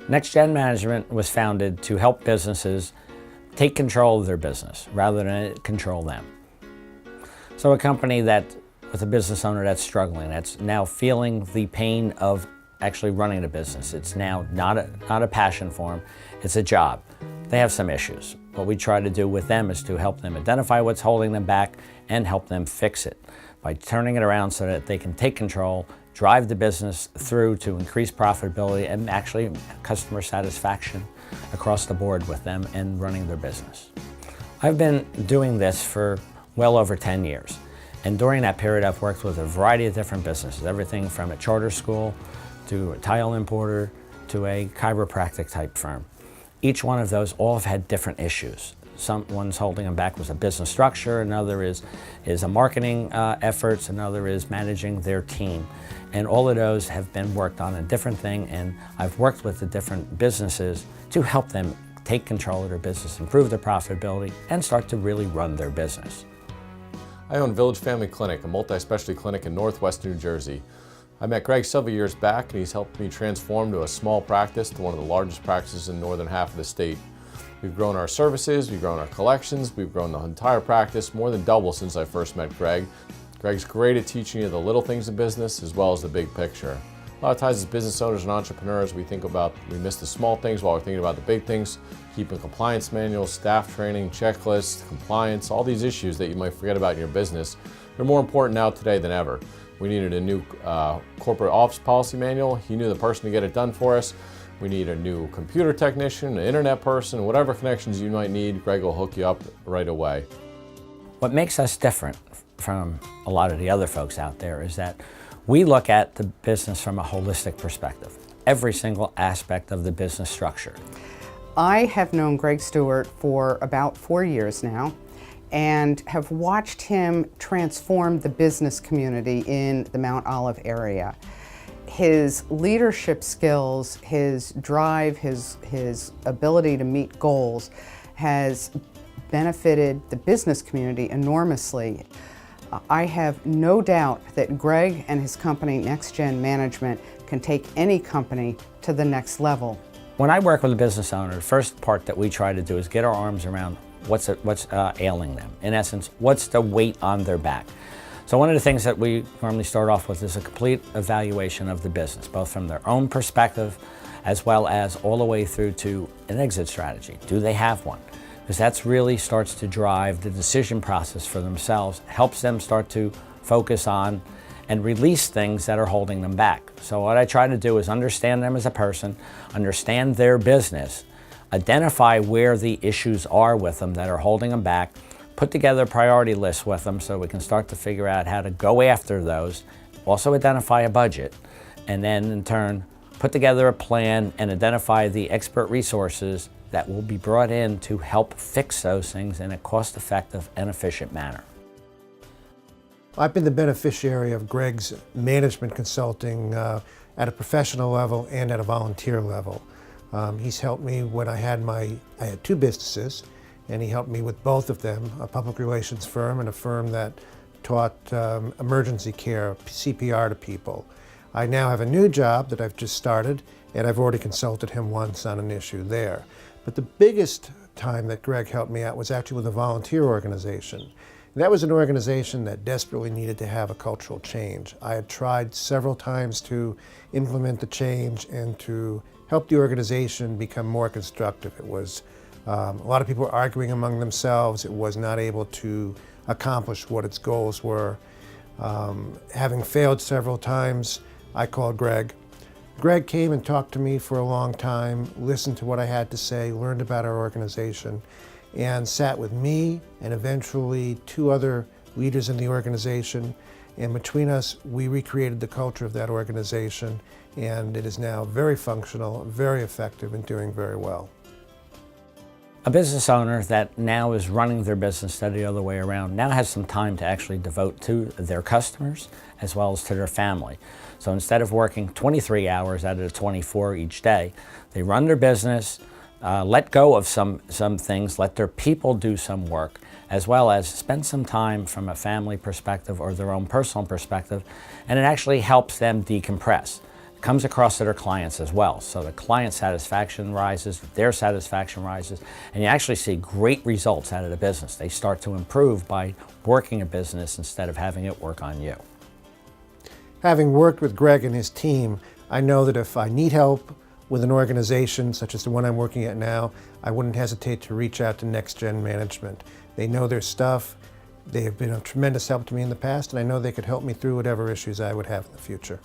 NexGen Management was founded to help businesses take control of their business rather than it control them. So a company with a business owner that's struggling, that's now feeling the pain of actually running a business. It's now not a passion for them, it's a job. They have some issues. What we try to do with them is to help them identify what's holding them back and help them fix it by turning it around so that they can take control, drive the business through to increase profitability and actually customer satisfaction across the board with them and running their business. I've been doing this for well over 10 years. And during that period, I've worked with a variety of different businesses, everything from a charter school to a tile importer to a chiropractic type firm. Each one of those all have had different issues. One's holding them back was a business structure, another is a marketing efforts, another is managing their team. And all of those have been worked on a different thing, and I've worked with the different businesses to help them take control of their business, improve their profitability, and start to really run their business. I own Village Family Clinic, a multi-specialty clinic in Northwest New Jersey. I met Greg several years back and he's helped me transform to a small practice to one of the largest practices in the northern half of the state. We've grown our services, we've grown our collections, we've grown the entire practice, more than double since I first met Greg. Greg's great at teaching you the little things in business as well as the big picture. A lot of times as business owners and entrepreneurs, we miss the small things while we're thinking about the big things, keeping compliance manuals, staff training, checklists, compliance, all these issues that you might forget about in your business. They're more important now today than ever. We needed a new corporate office policy manual. He knew the person to get it done for us. We need a new computer technician, an internet person, whatever connections you might need, Greg will hook you up right away. What makes us different from a lot of the other folks out there is that we look at the business from a holistic perspective, every single aspect of the business structure. I have known Greg Stewart for about 4 years now and have watched him transform the business community in the Mount Olive area. His leadership skills, his drive, his ability to meet goals has benefited the business community enormously. I have no doubt that Greg and his company, NexGen Management, can take any company to the next level. When I work with a business owner, the first part that we try to do is get our arms around what's ailing them. In essence, what's the weight on their back? So one of the things that we normally start off with is a complete evaluation of the business, both from their own perspective as well as all the way through to an exit strategy. Do they have one? Because that really starts to drive the decision process for themselves, helps them start to focus on and release things that are holding them back. So what I try to do is understand them as a person, understand their business, identify where the issues are with them that are holding them back, put together a priority list with them so we can start to figure out how to go after those, also identify a budget, and then in turn put together a plan and identify the expert resources that will be brought in to help fix those things in a cost-effective and efficient manner. I've been the beneficiary of Greg's management consulting at a professional level and at a volunteer level. He's helped me when I had 2 businesses, and he helped me with both of them, a public relations firm and a firm that taught emergency care, CPR to people. I now have a new job that I've just started, and I've already consulted him once on an issue there. But the biggest time that Greg helped me out was actually with a volunteer organization. And that was an organization that desperately needed to have a cultural change. I had tried several times to implement the change and to help the organization become more constructive. It was a lot of people were arguing among themselves. It was not able to accomplish what its goals were. Having failed several times, I called Greg. Greg came and talked to me for a long time, listened to what I had to say, learned about our organization, and sat with me and eventually 2 other leaders in the organization. And between us, we recreated the culture of that organization, and it is now very functional, very effective, and doing very well. A business owner that now is running their business the other way around now has some time to actually devote to their customers as well as to their family. So instead of working 23 hours out of the 24 each day, they run their business, let go of some things, let their people do some work, as well as spend some time from a family perspective or their own personal perspective, and it actually helps them decompress. comes across to their clients as well. So the client satisfaction rises, their satisfaction rises, and you actually see great results out of the business. They start to improve by working a business instead of having it work on you. Having worked with Greg and his team, I know that if I need help with an organization such as the one I'm working at now, I wouldn't hesitate to reach out to NexGen Management. They know their stuff, they have been a tremendous help to me in the past, and I know they could help me through whatever issues I would have in the future.